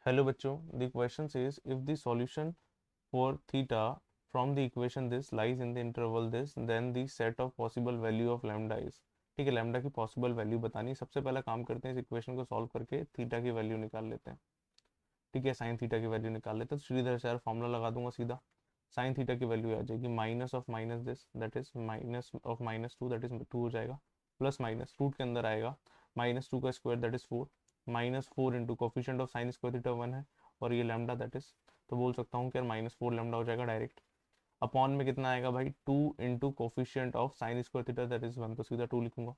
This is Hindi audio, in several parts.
हेलो बच्चों, the question says if the solution for theta from the equation this lies in the interval this then the set of possible value of lambda is। ठीक है, लैम्डा की पॉसिबल वैल्यू बतानी है। सबसे पहला काम करते हैं, इस इक्वेशन को सॉल्व करके थीटा की वैल्यू निकाल लेते हैं। ठीक है, साइन थीटा की वैल्यू निकाल लेते हैं। तो श्रीधर सर फॉर्मूला लगा दूंगा सीधा। साइन थीटा की वैल्यू आ जाएगी minus of minus this that is minus of minus two that is two हो जाएगा, प्लस माइनस रूट के अंदर आएगा माइनस टू का square that is four, minus four into coefficient of sine square theta one है और ये लैम्डा दैट इज, तो बोल सकता हूँ कि यार माइनस फोर लैम्डा हो जाएगा डायरेक्ट। अपॉन में कितना आएगा भाई, two into coefficient of sine square theta that is one, तो सीधा टू लिखूंगा।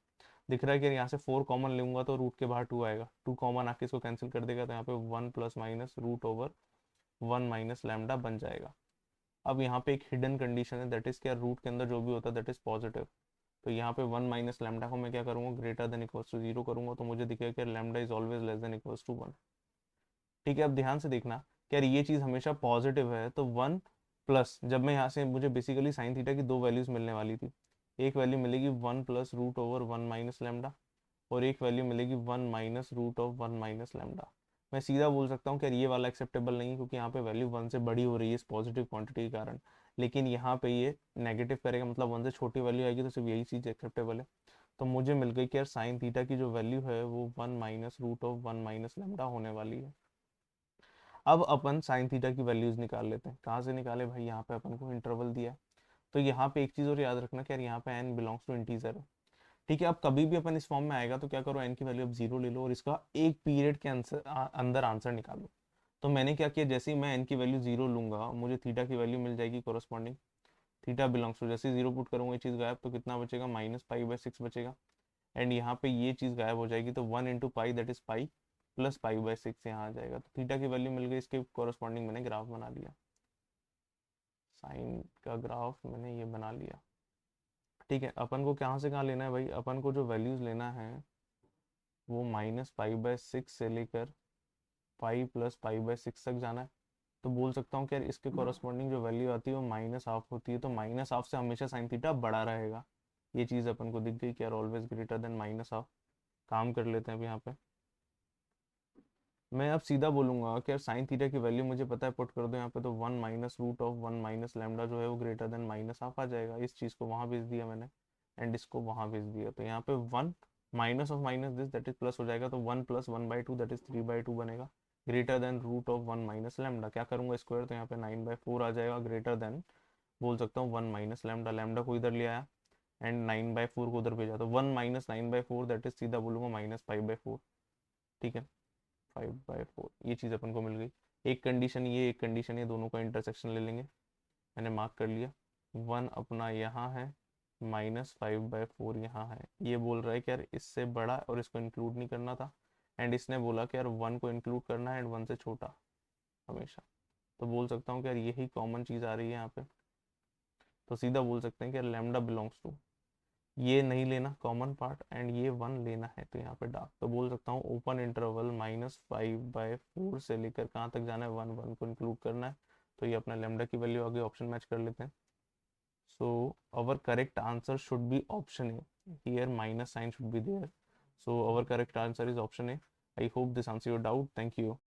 दिख रहा है कि यहाँ से फोर कॉमन लूंगा तो रूट के बाहर टू आएगा, टू कॉमन आके इसको कैंसिल कर देगा, तो यहाँ पे one plus minus root over one minus lambda बन जाएगा। अब यहाँ पे एक हिडन कंडीशन है दैट इज क्या, रूट के अंदर जो भी होता है दैट इज पॉजिटिव। तो यहाँ पे वन माइनस लैम्डा को मैं क्या करूँगा, greater than equals to zero करूंगा, तो मुझे दिखेगा कि lambda is always less than equals to one. ठीक है, अब ध्यान से देखना कि यार ये चीज़ हमेशा पॉजिटिव है, तो वन प्लस, जब मैं यहाँ से मुझे बेसिकली साइन थीटा की दो वैल्यूज मिलने वाली थी। एक वैल्यू मिलेगी one plus root over one minus lambda और एक वैल्यू मिलेगी one minus root of one minus lambda. मैं सीधा बोल सकता हूँ कि यार ये वाला एक्सेप्टेबल नहीं है, क्योंकि यहाँ पे वैल्यू वन से बड़ी हो रही है इस पॉजिटिव क्वांटिटी के कारण। लेकिन यहाँ पे ये नेगेटिव करेगा, मतलब वन से छोटी वैल्यू आएगी, तो सिर्फ यही चीज़ एक्सेप्टेबल है। तो मुझे मिल गई कि यार साइन थीटा की जो वैल्यू है वो one minus root of one minus lambda होने वाली है। अब अपन साइन थीटा की वैल्यूज निकाल लेते हैं। कहाँ से निकाले भाई, यहाँ पे अपन को इंटरवल दिया है। तो यहाँ पे एक चीज़ और याद रखना कि यार यहाँ पे n बिलोंग्स टू इंटीजर है। ठीक है, अब कभी भी अपन इस फॉर्म में आएगा तो क्या करो, n की वैल्यू अब जीरो ले लो और इसका एक पीरियड के अंदर आंसर निकालो। तो मैंने क्या किया, जैसे ही मैं n की वैल्यू जीरो लूंगा मुझे थीटा की वैल्यू मिल जाएगी कोरस्पॉन्डिंग। थीटा बिलोंग्स टू, जैसे जीरो पुट करूंगा ये चीज़ गायब, तो कितना बचेगा, माइनस पाई बाई सिक्स बचेगा। एंड यहाँ पे ये चीज़ गायब हो जाएगी, तो one into pi that is pi plus pi by six यहाँ आ जाएगा। तो थीटा की वैल्यू मिल गई, इसके कोरस्पॉन्डिंग मैंने ग्राफ बना लिया, साइन का ग्राफ मैंने ये बना लिया। ठीक है, अपन को कहाँ से कहाँ लेना है भाई, अपन को जो वैल्यूज लेना है वो माइनस पाई बाय सिक्स से लेकर pi plus pi by six तक जाना है। तो बोल सकता हूँ कि यार इसके कॉरस्पॉन्डिंग जो वैल्यू आती है वो माइनस हाफ होती है, तो माइनस हाफ से हमेशा साइन थीटा बड़ा रहेगा। ये चीज़ अपन को दिख गई कि यार always greater than minus half. काम कर लेते हैं अब यहाँ पे। मैं अब सीधा बोलूंगा कि यार साइन थीटा की वैल्यू मुझे पता है, पुट कर दो यहाँ पे, तो one minus root of one minus lambda जो है वो ग्रेटर देन माइनस हाफ आ जाएगा। इस चीज़ को वहाँ भेज दिया मैंने एंड इसको वहाँ भेज दिया, तो यहाँ पे one minus of minus this that is plus हो जाएगा, तो one plus one by two that is three by two बनेगा, greater than root of one minus lambda. क्या करूंगा स्क्वायर, तो यहाँ पे नाइन बाई फोर आ जाएगा, ग्रेटर देन बोल सकता हूँ वन माइनस लैम्डा। लैम्डा को इधर ले आया एंड नाइन बाई फोर को उधर भेजा, तो one minus nine by four that is सीधा बोलूंगा माइनस फाइव बाई फोर। ठीक है, फाइव बाई फोर ये चीज़ अपन को मिल गई। एक कंडीशन ये, एक कंडीशन ये, दोनों का इंटरसेक्शन ले लेंगे। मैंने मार्क कर लिया, वन अपना यहाँ है, माइनस फाइव बाई फोर यहाँ है। ये बोल रहा है कि यार इससे बड़ा और इसको इंक्लूड नहीं करना था, एंड इसने बोला कि यार वन को इंक्लूड करना है एंड वन से छोटा हमेशा। तो बोल सकता हूँ कि यार यही कॉमन चीज़ आ रही है यहाँ पे। तो सीधा बोल सकते हैं कि यार लैम्डा बिलोंग्स टू, ये नहीं लेना कॉमन पार्ट एंड ये वन लेना है, तो यहाँ पे डार्क, तो बोल सकता हूँ open interval minus five by four से लेकर कहाँ तक जाना है, वन, वन को इंक्लूड करना है। तो ये अपना लेमडा की वैल्यू आगे ऑप्शन मैच कर लेते हैं। So our correct answer should be option A, here minus sign should be there. So our correct answer is option A. I hope this answer your doubt, thank you.